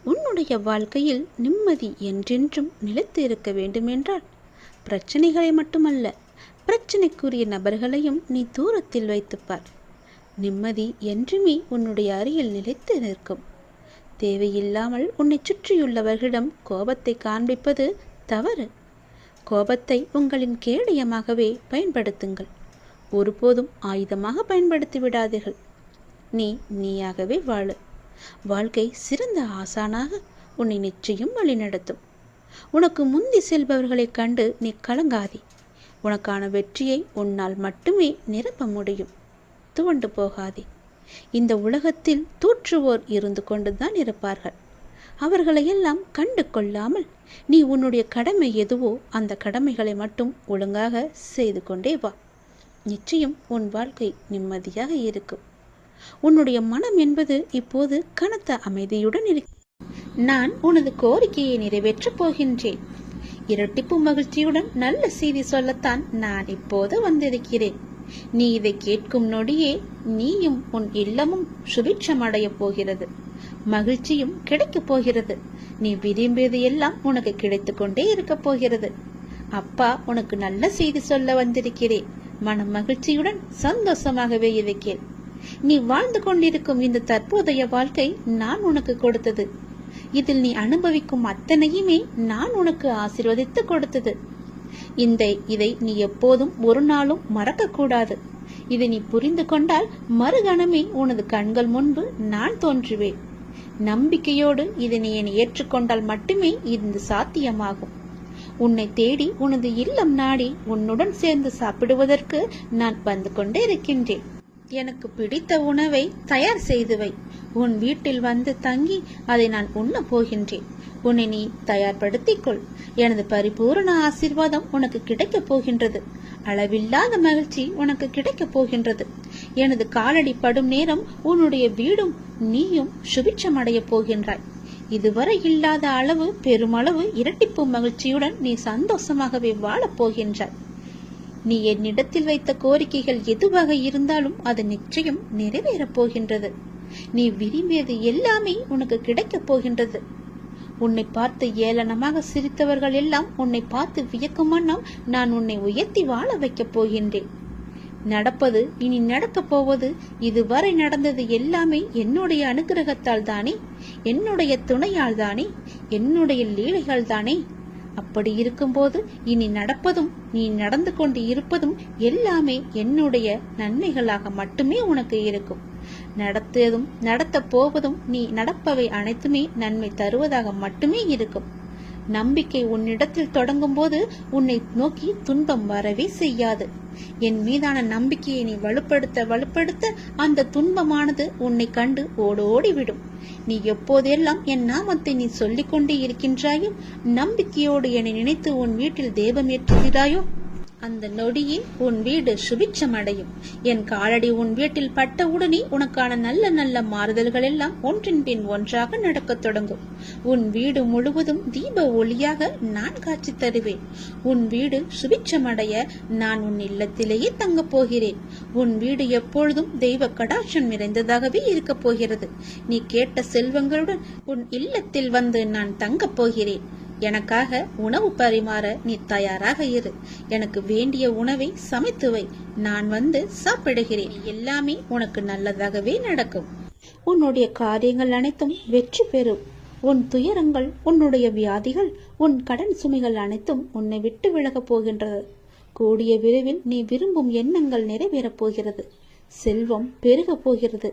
உன்னுடைய வாழ்க்கையில் நிம்மதி என்றென்றும் நிலைத்து இருக்க வேண்டுமென்றால் பிரச்சனைகளை மட்டுமல்ல, பிரச்சனைக்குரிய நபர்களையும் நீ தூரத்தில் வைத்துப்பார். நிம்மதி என்றுமே உன்னுடைய அருகில் நிலைத்து நிற்கும். தேவையில்லாமல் உன்னை சுற்றியுள்ளவர்களிடம் கோபத்தை காண்பிப்பது தவறு. கோபத்தை உங்களின் கேடயமாகவே பயன்படுத்துங்கள். ஒருபோதும் ஆயுதமாக பயன்படுத்தி விடாதீர்கள். நீயாகவே வாழு. வாழ்க்கை சிறந்த ஆசானாக உன்னை நிச்சயம் வழிநடத்தும். உனக்கு முந்தி செல்பவர்களை கண்டு நீ கலங்காதே. உனக்கான வெற்றியை உன்னால் மட்டுமே நிரப்ப முடியும். துவண்டு போகாதே. இந்த உலகத்தில் தூற்றுவோர் இருந்து கொண்டுதான் இருப்பார்கள். அவர்களையெல்லாம் கண்டு கொள்ளாமல் நீ உன்னுடைய கடமை எதுவோ அந்த கடமைகளை மட்டும் ஒழுங்காக செய்து கொண்டே வா. நிச்சயம் உன் வாழ்க்கை நிம்மதியாக இருக்கும். உன்னுடைய மனம் என்பது இப்போது கனத்த அமைதியுடன் இருக்கு. நான் உனது கோரிக்கையை நிறைவேற்றப் போகின்றேன். இரட்டிப்பு மகிழ்ச்சியுடன் நல்ல செய்தி சொல்லத்தான் நான் இப்போது வந்திருக்கிறேன். நீ இதை கேட்கும் நொடியே நீயும் உன் இல்லமும் சுபிட்சம் அடைய போகிறது. மகிழ்ச்சியும் கிடைக்கப் போகிறது. நீ விரும்பியது எல்லாம் உனக்கு கிடைத்து கொண்டே இருக்க போகிறது. அப்பா உனக்கு நல்ல செய்தி சொல்ல வந்திருக்கிறேன். மன மகிழ்ச்சியுடன் சந்தோஷமாகவே இருக்கேன். நீ வாழ்ந்து கொண்டிருக்கும் இந்த தற்போதைய வாழ்க்கை நான் உனக்கு கொடுத்தது. இதில் நீ அனுபவிக்கும் அத்தனையுமே நான் உனக்கு ஆசீர்வதித்து கொடுத்தது. இதை நீ எப்போதும் ஒரு நாளும் மறக்க கூடாது. இதை நீ புரிந்து கொண்டால் மறுகணமே உனது கண்கள் முன்பு நான் தோன்றுவேன். நம்பிக்கையோடு இதை நீ ஏற்றுக்கொண்டால் மட்டுமே இது சாத்தியமாகும். உன்னை தேடி உனது இல்லம் நாடி உன்னுடன் சேர்ந்து சாப்பிடுவதற்கு நான் வந்து கொண்டே இருக்கின்றேன். எனக்கு பிடித்த உணவை தயார் செய்து வை. உன் வீட்டில் வந்து தங்கி அதை நான் உண்ண போகின்றேன். உன்னை நீ தயார்படுத்திக்கொள். எனது பரிபூரண ஆசீர்வாதம் உனக்கு கிடைக்கப் போகின்றது. அளவில்லாத மகிழ்ச்சி உனக்கு கிடைக்கப் போகின்றது. எனது காலடி படும் நேரம் உன்னுடைய வீடும் நீயும் சுபிட்சம் அடைய போகின்றாய். இதுவரை இல்லாத அளவு பெருமளவு இரட்டிப்பு மகிழ்ச்சியுடன் நீ சந்தோஷமாகவே வாழப் போகின்றாய். நீ என்னிடத்தில் வைத்த கோரிக்கைகள் எதுவாக இருந்தாலும் அது நிச்சயம் நிறைவேறப் போகின்றது. நீ விரும்பியது எல்லாமே உனக்கு கிடைக்கப் போகின்றது. உன்னை பார்த்து ஏளனமாக சிரித்தவர்கள் எல்லாம் உன்னை பார்த்து வியக்கும் வண்ணம் நான் உன்னை உயர்த்தி வாழ வைக்கப் போகின்றேன். நடப்பது இனி நடக்கப் போவது இதுவரை நடந்தது எல்லாமே என்னுடைய அனுகிரகத்தால் தானே, என்னுடைய துணையால் தானே, என்னுடைய லீலைகள் தானே. அப்படி இருக்கும்போது இனி நடப்பதும் நீ நடந்து கொண்டு இருப்பதும் எல்லாமே என்னுடைய நன்மைகளாக மட்டுமே உனக்கு இருக்கும். நடத்ததும் நடத்த போவதும் நீ நடப்பவை அனைத்துமே நன்மை தருவதாக மட்டுமே இருக்கும். நம்பிக்கை உன்னிடத்தில் தொடங்கும் போது உன்னை நோக்கி துன்பம் வரவே செய்யாது. என் மீதான நம்பிக்கையை நீ வலுப்படுத்த அந்த துன்பமானது உன்னை கண்டு ஓடோடிவிடும். நீ எப்போதெல்லாம் என் நாமத்தை நீ சொல்லிக் கொண்டே இருக்கின்றாயோ, நம்பிக்கையோடு என்னை நினைத்து உன் வீட்டில் தேவம் ஏற்றுகிறாயோ, அந்த நொடியே உன் வீடு சுபிட்சம் அடையும். என் காலடி உன் வீட்டில் பட்டவுடனே உனக்கான நல்ல நல்ல மாறுதல்கள் எல்லாம் ஒன்றின் பின் ஒன்றாக நடக்கத் தொடங்கும். உன் வீடு முழுவதும் தீப ஒளியாக நான் காட்சி தருவேன். உன் வீடு சுபிட்சம் அடைய நான் உன் இல்லத்திலேயே தங்கப் போகிறேன். உன் வீடு எப்பொழுதும் தெய்வ கடாட்சம் நிறைந்ததாகவே இருக்கப் போகிறது. நீ கேட்ட செல்வங்களுடன் உன் இல்லத்தில் வந்து நான் தங்கப் போகிறேன். எனக்காக உணவு பரிமாற நீ தயாராக இரு. எனக்கு வேண்டிய உணவை சமைத்து வை. நான் வந்து சாப்பிடுகிறேன். எல்லாமே உனக்கு நல்லதாகவே நடக்கும். உன்னுடைய காரியங்கள் அனைத்தும் வெற்றி பெறும். உன் துயரங்கள், உன்னுடைய வியாதிகள், உன் கடன் சுமைகள் அனைத்தும் உன்னை விட்டு விலகப் போகின்றது. கூடிய விரைவில் நீ விரும்பும் எண்ணங்கள் நிறைவேறப் போகிறது. செல்வம் பெருகப் போகிறது.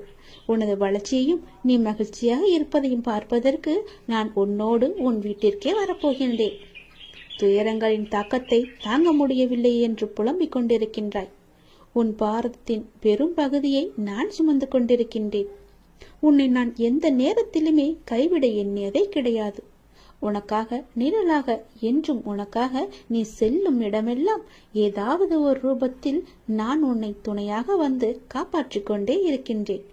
உனது வளர்ச்சியையும் நீ மகிழ்ச்சியாக இருப்பதையும் பார்ப்பதற்கு நான் உன்னோடு உன் வீட்டிற்கே வரப்போகின்றேன். துயரங்களின் தாக்கத்தை தாங்க முடியவில்லை என்று புலம்பிக் கொண்டிருக்கின்றாய். உன் பாரதத்தின் பெரும் பகுதியை நான் சுமந்து கொண்டிருக்கின்றேன். உன்னை நான் எந்த நேரத்திலுமே கைவிட எண்ணியதே கிடையாது. உனக்காக நிழலாக என்றும் உனக்காக நீ செல்லும் இடமெல்லாம் ஏதாவது ஒரு ரூபத்தில் நான் உன்னை துணையாக வந்து காப்பாற்றிக் கொண்டே இருக்கின்றேன்.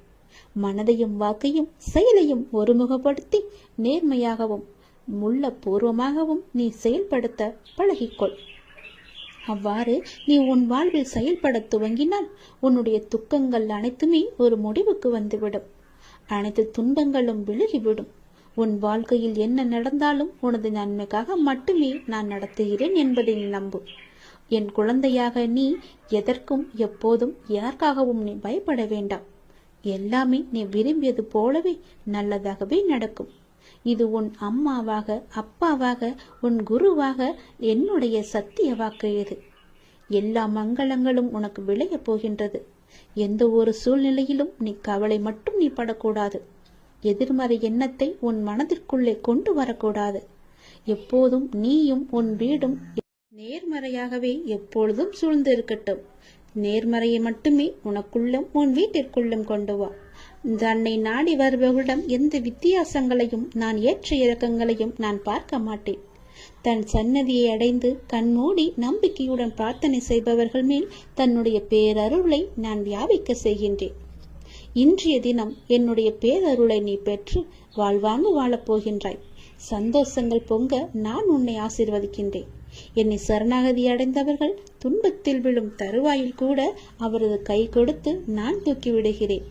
மனதையும் வாக்கையும் செயலையும் ஒருமுகப்படுத்தி நேர்மையாகவும் முள்ளப்பூர்வமாகவும் நீ செயல்படுத்த பழகிக்கொள். அவ்வாறு நீ உன் வாழ்வில் செயல்பட துவங்கினால் உன்னுடைய துக்கங்கள் அனைத்துமே ஒரு முடிவுக்கு வந்துவிடும். அனைத்து துன்பங்களும் விலகிவிடும். உன் வாழ்க்கையில் என்ன நடந்தாலும் உனது நன்மைக்காக மட்டுமே நான் நடத்துகிறேன் என்பதை நீ நம்பு. என் குழந்தையாக நீ எதற்கும் எப்போதும் யாருக்காகவும் நீ பயப்பட வேண்டாம். எல்லாமே நீ விரும்பியது போலவே நல்லதாகவே நடக்கும். இது உன் அம்மாவாக, அப்பாவாக, உன் குருவாக என்னுடைய சத்திய வாக்கு. இது எல்லா மங்களங்களும் உனக்கு விளைய போகின்றது. எந்த ஒரு சூழ்நிலையிலும் நீ கவலை மட்டும் நீ படக்கூடாது. எதிர்மறை எண்ணத்தை உன் மனதிற்குள்ளே கொண்டு வரக்கூடாது. எப்போதும் நீயும் உன் வீடும் நேர்மறையாகவே எப்பொழுதும் சூழ்ந்து இருக்கட்டும். நேர்மறையை மட்டுமே உனக்குள்ளும் உன் வீட்டிற்குள்ளும் கொண்டு வா. தன்னை நாடி வருபவர்களிடம் எந்த வித்தியாசங்களையும் நான் ஏற்ற இறக்கங்களையும் நான் பார்க்க மாட்டேன். தன் சன்னதியை அடைந்து கண்மூடி நம்பிக்கையுடன் பிரார்த்தனை செய்பவர்கள் மேல் தன்னுடைய பேரருளை நான் வியாபிக்க செய்கின்றேன். இன்றைய தினம் என்னுடைய பேரருளை நீ பெற்று வாழ்வாங்கு வாழப்போகின்றாய். சந்தோஷங்கள் பொங்க நான் உன்னை ஆசீர்வதிக்கின்றேன். என்னை சரணாகதி அடைந்தவர்கள் துன்பத்தில் விழும் தருவாயில் கூட அவரது கை கொடுத்து நான் தூக்கி விடுகிறேன்.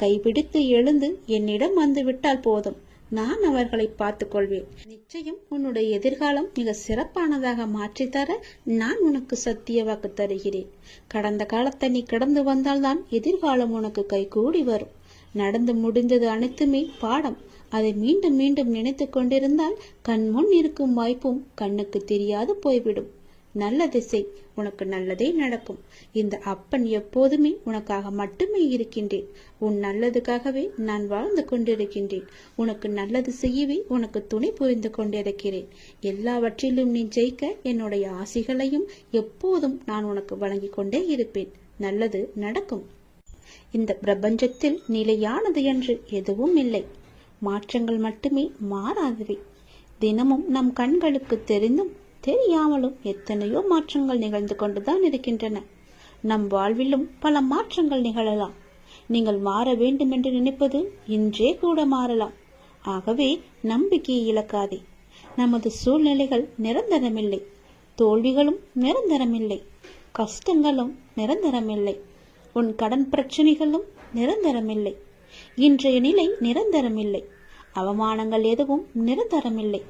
கைபிடித்து எழுந்து என்னிடம் வந்து விட்டால் போதும், நான் அவர்களை பார்த்துக் கொள்வேன். நிச்சயம் உன்னுடைய எதிர்காலம் மிக சிறப்பானதாக மாற்றித்தர நான் உனக்கு சத்திய வாக்கு தருகிறேன். கடந்த காலத்தை நீ கடந்து வந்தால்தான் எதிர்காலம் உனக்கு கைகூடி வரும். நடந்து முடிந்தது அனைத்துமே பாடம். அதை மீண்டும் மீண்டும் நினைத்து கொண்டிருந்தால் கண் முன் இருக்கும் வாய்ப்பும் கண்ணுக்கு தெரியாது போய்விடும். நல்லதை செய், உனக்கு நல்லதே நடக்கும். இந்த அப்பன் எப்போதுமே உனக்காக மட்டுமே இருக்கின்றேன். உன் நல்லதுக்காகவே நான் வாழ்ந்து கொண்டிருக்கின்றேன். உனக்கு நல்லது செய்யவே உனக்கு துணை புரிந்து கொண்டிருக்கிறேன். எல்லாவற்றிலும் நீ ஜெயிக்க என்னுடைய ஆசிகளையும் எப்போதும் நான் உனக்கு வழங்கி கொண்டே இருப்பேன். நல்லது நடக்கும். இந்த பிரபஞ்சத்தில் நிலையானது என்று எதுவும் இல்லை. மாற்றங்கள் மட்டுமே மாறாதவை. தினமும் நம் கண்களுக்கு தெரிந்தும் தெரியாமலும் எத்தனையோ மாற்றங்கள் நிகழ்ந்து கொண்டுதான் இருக்கின்றன. நம் வாழ்விலும் பல மாற்றங்கள் நிகழலாம். நீங்கள் மாற வேண்டும் என்று நினைப்பது இன்றே கூட மாறலாம். ஆகவே நம்பிக்கையை இழக்காதே. நமது சூழ்நிலைகள் நிரந்தரமில்லை. தோல்விகளும் நிரந்தரமில்லை. கஷ்டங்களும் நிரந்தரமில்லை. உன் கடன் பிரச்சனைகளும் நிரந்தரமில்லை. இன்றைய நிலை நிரந்தரமில்லை. அவமானங்கள் எதுவும் நிரந்தரமில்லை.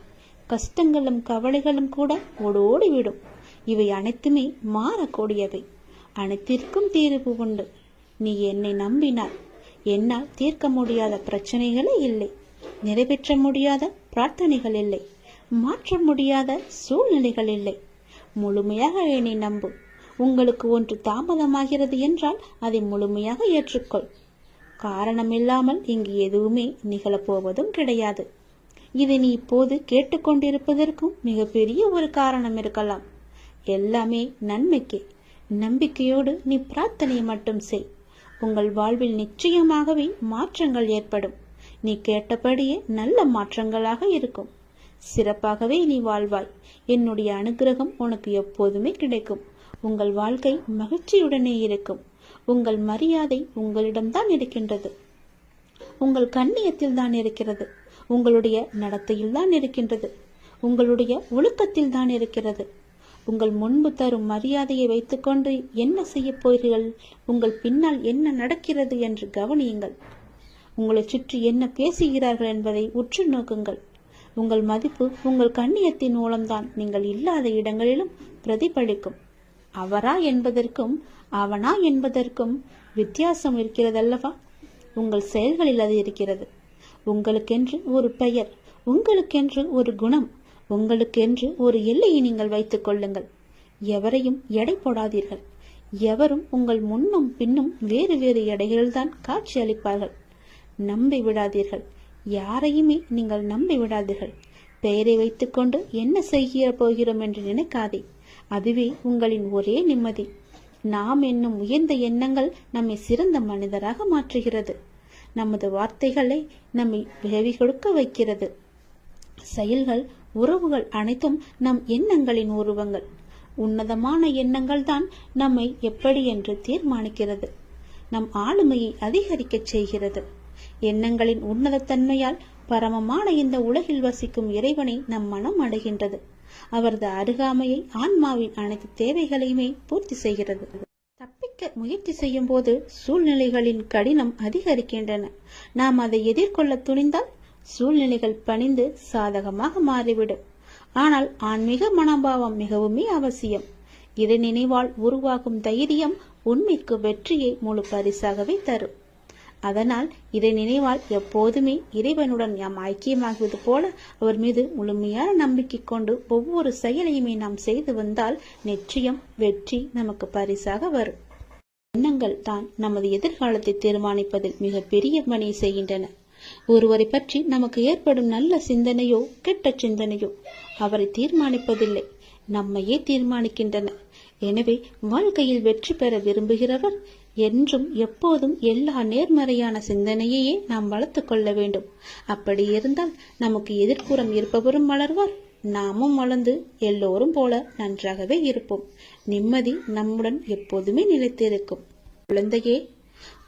கஷ்டங்களும் கவலைகளும் கூட ஓடோடிவிடும். இவை அனைத்துமே மாறக்கூடியவை. அனைத்திற்கும் தீர்வு உண்டு. நீ என்னை நம்பினார். என்னால் தீர்க்க முடியாத பிரச்சனைகளே இல்லை. நிறைவேற்ற முடியாத பிரார்த்தனைகள் இல்லை. மாற்ற முடியாத சூழ்நிலைகள் இல்லை. முழுமையாக என்னை நம்பு. உங்களுக்கு ஒன்று தாமதமாகிறது என்றால் அதை முழுமையாக ஏற்றுக்கொள். காரணமில்லாமல் இங்கு எதுவுமே நிகழப்போவதும் கிடையாது. இதை நீ இப்போது கேட்டுக்கொண்டிருப்பதற்கும் மிகப்பெரிய ஒரு காரணம் இருக்கலாம். எல்லாமே நன்மைக்கே. நம்பிக்கையோடு நீ பிரார்த்தனை மட்டும் செய். உங்கள் வாழ்வில் நிச்சயமாகவே மாற்றங்கள் ஏற்படும். நீ கேட்டபடியே நல்ல மாற்றங்களாக இருக்கும். சிறப்பாகவே நீ வாழ்வாய். என்னுடைய அனுகிரகம் உனக்கு எப்போதுமே கிடைக்கும். உங்கள் வாழ்க்கை மகிழ்ச்சியுடனே இருக்கும். உங்கள் மரியாதை உங்களிடம்தான் இருக்கின்றது. உங்கள் கண்ணியத்தில் தான் இருக்கிறது. உங்களுடைய நடத்தையில் தான் இருக்கின்றது. உங்களுடைய ஒழுக்கத்தில் தான் இருக்கிறது. உங்கள் முன்பு தரும் மரியாதையை வைத்துக்கொண்டு என்ன செய்ய போகிறீர்கள்? உங்கள் பின்னால் என்ன நடக்கிறது என்று கவனியுங்கள். உங்களை சுற்றி என்ன பேசுகிறார்கள் என்பதை உற்று நோக்குங்கள். உங்கள் மதிப்பு உங்கள் கண்ணியத்தின் மூலம்தான் நீங்கள் இல்லாத இடங்களிலும் பிரதிபலிக்கும். அவரா என்பதற்கும் அவனா என்பதற்கும் வித்தியாசம் இருக்கிறதல்லவா? உங்கள் செயல்களில் அது இருக்கிறது. உங்களுக்கென்று ஒரு பெயர், உங்களுக்கென்று ஒரு குணம், உங்களுக்கென்று ஒரு எல்லையை நீங்கள் வைத்துக் கொள்ளுங்கள். எவரையும் எடை போடாதீர்கள். எவரும் உங்கள் முன்னும் பின்னும் வேறு வேறு எடைகள்தான் காட்சி அளிப்பார்கள். நம்பி விடாதீர்கள். யாரையுமே நீங்கள் நம்பி விடாதீர்கள். பெயரை வைத்துக்கொண்டு என்ன செய்ய போகிறோம் என்று நினைக்காதே. அதுவே உங்களின் ஒரே நிம்மதி. நாம் என்னும் உயர்ந்த எண்ணங்கள் நம்மை சிறந்த மனிதராக மாற்றுகிறது. நமது வார்த்தைகளை நம்மை விளைவி கொடுக்க வைக்கிறது. செயல்கள், உறவுகள் அனைத்தும் நம் எண்ணங்களின் உருவங்கள். உன்னதமான எண்ணங்கள் தான் நம்மை எப்படி என்று தீர்மானிக்கிறது. நம் ஆளுமையை அதிகரிக்க செய்கிறது. எண்ணங்களின் உன்னதத்தன்மையால் பரமமான இந்த உலகில் வசிக்கும் இறைவனை நம் மனம் அடைகின்றது. அவரது அருகாமையை ஆன்மாவின் அனைத்து தேவைகளையுமே பூர்த்தி செய்கிறது. தப்பிக்க முயற்சி செய்யும் போது சூழ்நிலைகளின் கடினம் அதிகரிக்கின்றன. நாம் அதை எதிர்கொள்ள துணிந்தால் சூழ்நிலைகள் பணிந்து சாதகமாக மாறிவிடும். ஆனால் ஆன்மீக மனோபாவம் மிகவுமே அவசியம். இறை நினைவால் உருவாகும் தைரியம் உண்மைக்கு வெற்றியை முழு பரிசாகவே தரும். அதனால் இறை நினைவால் எப்போதுமே இறைவனுடன் நாம் ஐக்கியமாகுவது போல அவர் மீது முழுமையான நம்பிக்கை கொண்டு ஒவ்வொரு செயலையுமே நாம் செய்து வந்தால் நிச்சயம் வெற்றி நமக்கு பரிசாக வரும். எண்ணங்கள் தான் நமது எதிர்காலத்தை தீர்மானிப்பதில் மிக பெரிய பணியை செய்கின்றன. ஒருவரை பற்றி நமக்கு ஏற்படும் நல்ல சிந்தனையோ கெட்ட சிந்தனையோ அவரை தீர்மானிப்பதில்லை, நம்மையே தீர்மானிக்கின்றன. எனவே வாழ்க்கையில் வெற்றி பெற விரும்புகிறவர் என்றும் எப்போதும் எல்லா நேர்மறையான சிந்தனையையே நாம் வளர்த்து கொள்ள வேண்டும். அப்படி இருந்தால் நமக்கு எதிர்ப்புறம் இருப்பவரும் வளர்வார், நாமும் வளர்ந்து எல்லோரும் போல நன்றாகவே இருப்போம். நிம்மதி நம்முடன் எப்போதுமே நிலைத்திருக்கும். குழந்தையே,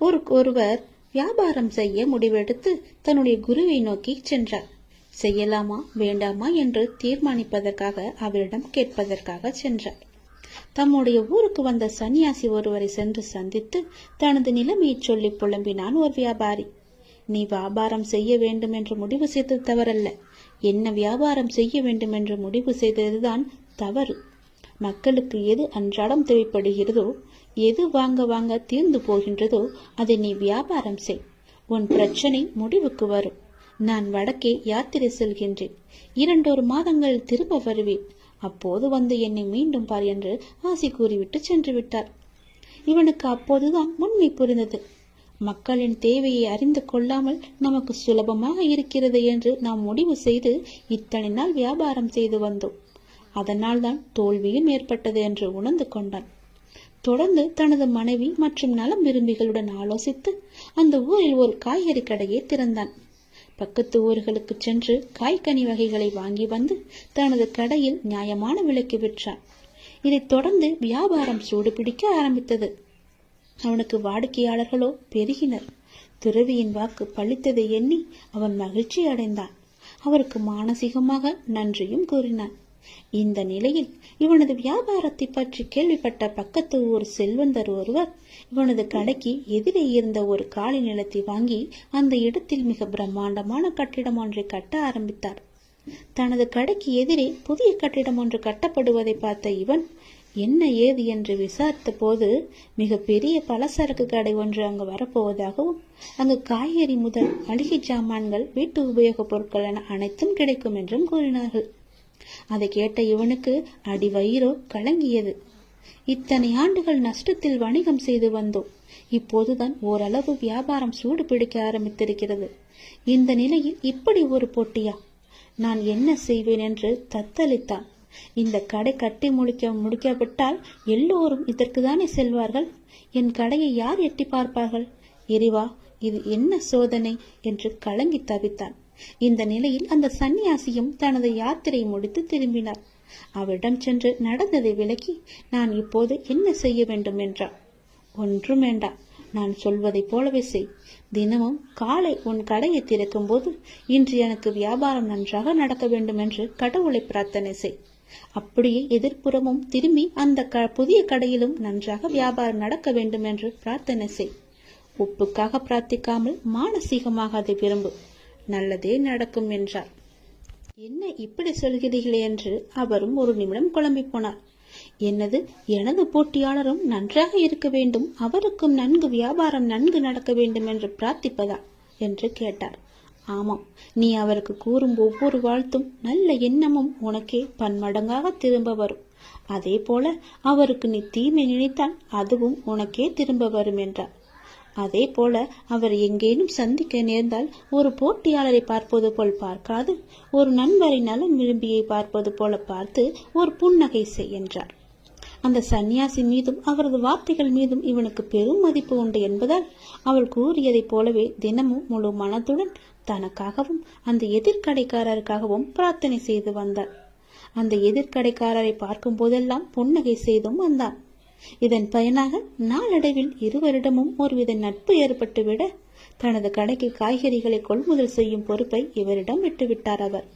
ஒருவர் வியாபாரம் செய்ய முடிவெடுத்து தன்னுடைய குருவை நோக்கி சென்றார். செய்யலாமா வேண்டாமா என்று தீர்மானிப்பதற்காக அவரிடம் கேட்பதற்காக சென்றார். தம்முடைய ஊருக்கு வந்த சன்னியாசி ஒருவரை சென்று சந்தித்து தனது நிலைமையை சொல்லி புலம்பினான் ஒரு வியாபாரி. நீ வியாபாரம் செய்ய வேண்டும் என்று முடிவு செய்தது தவறல்ல, என்ன வியாபாரம் செய்ய வேண்டும் என்று முடிவு செய்ததுதான் தவறு. மக்களுக்கு எது அன்றாடம் தேவைப்படுகிறதோ, எது வாங்க தீர்ந்து போகின்றதோ அதை நீ வியாபாரம் செய். உன் பிரச்சனை முடிவுக்கு வரும். நான் வடக்கே யாத்திரை செல்கின்றேன். 2 மாதங்கள் திரும்ப வருவேன். அப்போது வந்து என்னை மீண்டும் பார் என்று ஆசி கூறிவிட்டு சென்று விட்டார். இவனுக்கு அப்போதுதான் உண்மை புரிந்தது. மக்களின் தேவையை அறிந்து கொள்ளாமல் நமக்கு சுலபமாக இருக்கிறது என்று நாம் முடிவு செய்து இத்தனை நாள் வியாபாரம் செய்து வந்தோம். அதனால்தான் தோல்வியும் ஏற்பட்டது என்று உணர்ந்து கொண்டான். தொடர்ந்து தனது மனைவி மற்றும் நலம் விரும்பிகளுடன் ஆலோசித்து அந்த ஊரில் ஒரு காய்கறி கடையை திறந்தான். பக்கத்து ஊர்களுக்கு சென்று காய்கனி வகைகளை வாங்கி வந்து தனது கடையில் நியாயமான விலைக்கு விற்றான். இதைத் தொடர்ந்து வியாபாரம் சூடுபிடிக்க ஆரம்பித்தது. அவனுக்கு வாடிக்கையாளர்களோ பெருகினர். துறவியின் வாக்கு பழித்ததை எண்ணி அவன் மகிழ்ச்சி அடைந்தான். அவருக்கு மானசீகமாக நன்றியும் கூறினான். இந்த நிலையில் இவனது வியாபாரத்தை பற்றி கேள்விப்பட்ட பக்கத்து ஊர் செல்வந்தர் ஒருவர் இவனது கடைக்கு எதிரே இருந்த ஒரு காலி நிலத்தை வாங்கி அந்த இடத்தில் மிக பிரம்மாண்டமான கட்டிடம் ஒன்றை கட்ட ஆரம்பித்தார். தனது கடைக்கு எதிரே புதிய கட்டிடம் ஒன்று கட்டப்படுவதை பார்த்த இவன் என்ன ஏது என்று விசாரித்த போது மிக பெரிய பலசரக்கு கடை ஒன்று அங்கு வரப்போவதாகவும் அங்கு காய்கறி முதல் மளிகை சாமான்கள், வீட்டு உபயோகப் பொருட்கள் என அனைத்தும் கிடைக்கும் என்றும் கூறினார்கள். அதை கேட்ட இவனுக்கு அடி வயிறோ கலங்கியது. இத்தனை ஆண்டுகள் நஷ்டத்தில் வணிகம் செய்து வந்தோம். இப்போதுதான் ஓரளவு வியாபாரம் சூடு பிடிக்க ஆரம்பித்திருக்கிறது. இந்த நிலையில் இப்படி ஒரு போட்டியா? நான் என்ன செய்வேன் என்று தத்தளித்தான். இந்த கடை கட்டி முடிக்காவிட்டால் எல்லோரும் இதற்குதானே செல்வார்கள். என் கடையை யார் எட்டி பார்ப்பார்கள்? இறைவா, இது என்ன சோதனை என்று கலங்கி தவித்தான். இந்த நிலையில் அந்த சன்னியாசியும் தனது யாத்திரை முடித்து திரும்பினார். அவரிடம் சென்று நடந்ததை விளக்கி, நான் இப்போது என்ன செய்ய வேண்டும் என்றார். ஒன்றும் வேண்டாம், நான் சொல்வதை போலவே செய். தினமும் காலை உன் கடையை திறக்கும் போது இன்று எனக்கு வியாபாரம் நன்றாக நடக்க வேண்டும் என்று கடவுளை பிரார்த்தனை செய். அப்படியே எதிர்ப்புறமும் திரும்பி அந்த புதிய கடையிலும் நன்றாக வியாபாரம் நடக்க வேண்டும் என்று பிரார்த்தனை செய். ஒப்புக்காக பிரார்த்திக்காமல் மானசீகமாக அதை விரும்பு. நல்லதே நடக்கும் என்றார். என்ன இப்படி சொல்கிறீர்களே என்று அவரும் ஒரு நிமிடம் குழம்பி போனார். என்னது, எனது போட்டியாளரும் நன்றாக இருக்க வேண்டும், அவருக்கும் நன்கு வியாபாரம் நன்கு நடக்க வேண்டும் என்று பிரார்த்திப்பதா என்று கேட்டார். ஆமாம், நீ அவருக்கு கூறும் ஒவ்வொரு வாழ்த்தும் நல்ல எண்ணமும் உனக்கே பன்மடங்காக திரும்ப வரும். அதே போல அவருக்கு நீ தீமை நினைத்தால் அதுவும் உனக்கே திரும்ப வரும் என்றார். அதே போல அவர் எங்கேனும் சந்திக்க நேர்ந்தால் ஒரு போட்டியாளரை பார்ப்பது போல் பார்க்காது, ஒரு நண்பரை நலம் விரும்பியை பார்ப்பது போல பார்த்து ஒரு புன்னகை செய் என்றார். அந்த சன்னியாசி மீதும் அவரது வார்த்தைகள் மீதும் இவனுக்கு பெரும் மதிப்பு உண்டு என்பதால் அவள் கூறியதைப் போலவே தினமும் முழு மனத்துடன் தனக்காகவும் அந்த எதிர்கடைக்காரருக்காகவும் பிரார்த்தனை செய்து வந்தார். அந்த எதிர்கடைக்காரரை பார்க்கும் போதெல்லாம் புன்னகை செய்தும் வந்தான். இதன் பயனாக நாளடைவில் இருவரிடமும் ஒருவித நட்பு ஏற்பட்டுவிட தனது கடைக்கு காய்கறிகளை கொள்முதல் செய்யும் பொறுப்பை இவரிடம் விட்டுவிட்டார் அவர்.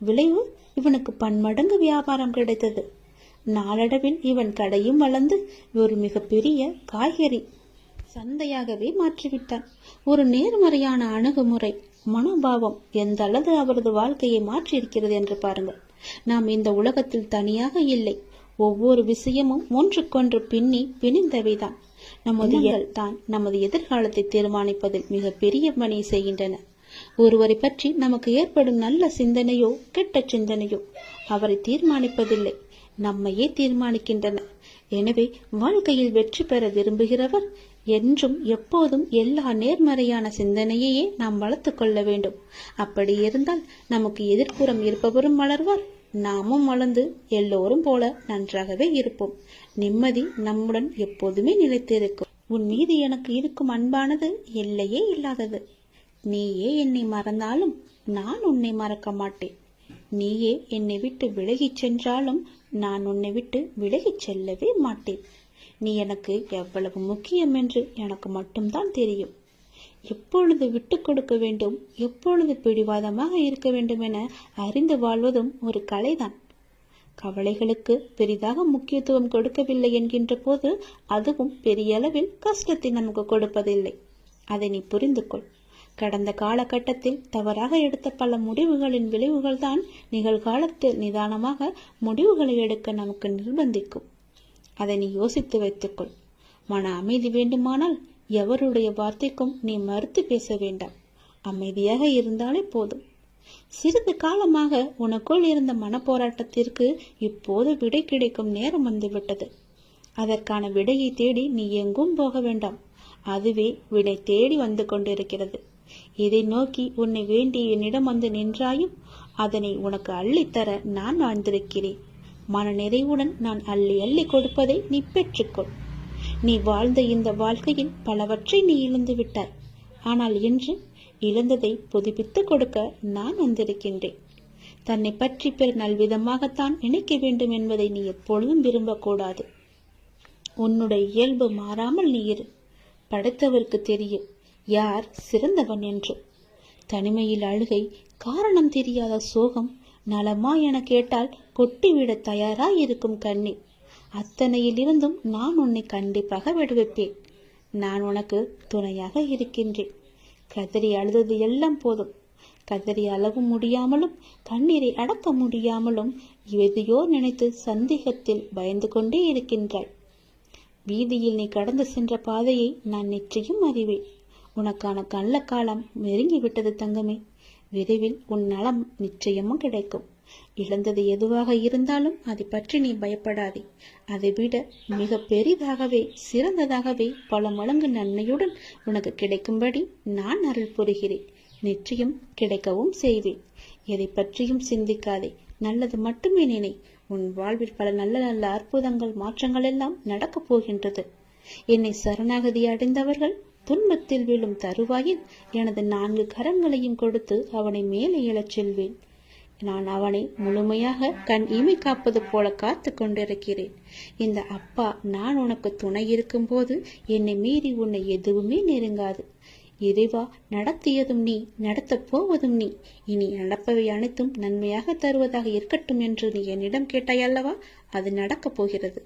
விளைவு, இவனுக்கு பன்மடங்கு வியாபாரம் கிடைத்தது. நாளடைவில் இவன் கடையும் வளர்ந்து ஒரு மிகப்பெரிய காய்கறி சந்தையாகவே மாற்றிவிட்டான். ஒரு நேர்மறையான அணுகுமுறை, மனோபாவம் எந்த அளவு அவரது வாழ்க்கையை மாற்றியிருக்கிறது என்று பாருங்கள். நாம் இந்த உலகத்தில் தனியாக இல்லை. ஒவ்வொரு விஷயமும் ஒன்றுக்கொன்று பிணிந்தவைதான். நமது தான் நமது எதிர்காலத்தை தீர்மானிப்பதில் மிக பெரிய பணியை செய்கின்றன. ஒருவரை பற்றி நமக்கு ஏற்படும் நல்ல சிந்தனையோ கெட்ட சிந்தனையோ அவரை தீர்மானிப்பதில்லை, நம்மையே தீர்மானிக்கின்றன. எனவே வாழ்க்கையில் வெற்றி பெற விரும்புகிறவர் என்றும் எப்போதும் எல்லா நேர்மறையான சிந்தனையையே நாம் வளர்த்து கொள்ள வேண்டும். அப்படி இருந்தால் நமக்கு எதிர்ப்புறம் இருப்பவரும் வளர்வார், நாமும் வளர்ந்து எல்லோரும் போல நன்றாகவே இருப்போம். நிம்மதி நம்முடன் எப்போதுமே நிலைத்திருக்கும். உன் மீது எனக்கு இருக்கும் அன்பானது எல்லையே இல்லாதது. நீயே என்னை மறந்தாலும் நான் உன்னை மறக்க மாட்டேன். நீயே என்னை விட்டு விலகிச் சென்றாலும் நான் உன்னை விட்டு விலகிச் செல்லவே மாட்டேன். நீ எனக்கு எவ்வளவு முக்கியம் என்று எனக்கு மட்டும்தான் தெரியும். எப்பொழுது விட்டு கொடுக்க வேண்டும், எப்பொழுது பிடிவாதமாக இருக்க வேண்டும் என அறிந்து வாழ்வதும் ஒரு கலைதான். கவலைகளுக்கு பெரிதாக முக்கியத்துவம் கொடுக்கவில்லை என்கின்ற போது அதுவும் பெரிய அளவில் கஷ்டத்தை நமக்கு கொடுப்பதில்லை. அதை நீ புரிந்து கொள். கடந்த காலகட்டத்தில் தவறாக எடுத்த பல முடிவுகளின் விளைவுகள் தான் நிகழ்காலத்தில் நிதானமாக முடிவுகளை எடுக்க நமக்கு நிர்பந்திக்கும். அதை நீ யோசித்து வைத்துக்கொள். மன அமைதி வேண்டுமானால் எவருடைய வார்த்தைக்கும் நீ மறுத்து பேச வேண்டாம். அமைதியாக இருந்தாலே போதும். சிறிது காலமாக உனக்குள் இருந்த மனப்போராட்டத்திற்கு இப்போது விடை கிடைக்கும் நேரம் வந்துவிட்டது. அதற்கான விடையை தேடி நீ எங்கும் போக வேண்டாம். அதுவே விடை தேடி வந்து கொண்டிருக்கிறது. இதை நோக்கி உன்னை வேண்டி என்னிடம் வந்து நின்றாயும் அதனை உனக்கு அள்ளித்தர நான் வாழ்ந்திருக்கிறேன். மன நிறைவுடன் நான் அள்ளி அள்ளி கொடுப்பதை நீ பெற்றுக்கொள். நீ வாழ்ந்த இந்த வாழ்க்கையில் பலவற்றை நீ இழந்து விட்டாய். ஆனால் இன்று இழந்ததை புதுப்பித்து கொடுக்க நான் வந்திருக்கின்றேன். தன்னை பற்றி பிற நல்விதமாகத்தான் நினைக்க வேண்டும் என்பதை நீ எப்பொழுதும் விரும்பக்கூடாது. உன்னுடைய இயல்பு மாறாமல் நீ இரு. படைத்தவருக்கு தெரியும் யார் சிறந்தவன் என்று. தனிமையில் அழுகை, காரணம் தெரியாத சோகம், நலமா என கேட்டால் கொட்டிவிட தயாராயிருக்கும் கண்ணீர், அத்தனையில் இருந்தும் நான் உன்னை கண்டிப்பாக விடுவிப்பேன். நான் உனக்கு துணையாக இருக்கின்றேன். கதறி அழுதது எல்லாம் போதும். கதறி அளவு முடியாமலும் கண்ணீரை அடக்க முடியாமலும் எதையோ நினைத்து சந்தேகத்தில் பயந்து கொண்டே இருக்கின்றாய். வீதியில் நீ கடந்து சென்ற பாதையை நான் நிச்சயம் அறிவேன். உனக்கான நல்ல காலம் நெருங்கிவிட்டது தங்கமே. விரைவில் உன் நலம் நிச்சயமும் கிடைக்கும். இழந்தது எதுவாக இருந்தாலும் அதை பற்றி நீ பயப்படாதே. அதை விட மிக பெரிதாகவே சிறந்ததாகவே பல மடங்கு நன்மையுடன் உனக்கு கிடைக்கும்படி நான் அருள் புரிகிறேன். நிச்சயம் கிடைக்கவும் செய்வேன். எதை பற்றியும் சிந்திக்காதே, நல்லது மட்டுமே நினை. உன் வாழ்வில் பல நல்ல நல்ல அற்புதங்கள் மாற்றங்கள் எல்லாம் நடக்கப் போகின்றது. என்னை சரணாகதி அடைந்தவர்கள் துன்பத்தில் விழும் தருவாயில் எனது 4 கரங்களையும் கொடுத்து அவனை மேலே எழச் செல்வேன். நான் அவனை முழுமையாக கண் இமை காப்பது போல காத்து கொண்டிருக்கிறேன். இந்த அப்பா நான் உனக்கு துணை இருக்கும் போது என்னை மீறி உன்னை எதுவுமே நெருங்காது. இறைவா, நடத்தியதும் நீ, நடத்தப் போவதும் நீ. இனி நடப்பவை அனைத்தும் நன்மையாக தருவதாக இருக்கட்டும் என்று நீ என்னிடம் கேட்டாய் அல்லவா? அது நடக்கப் போகிறது.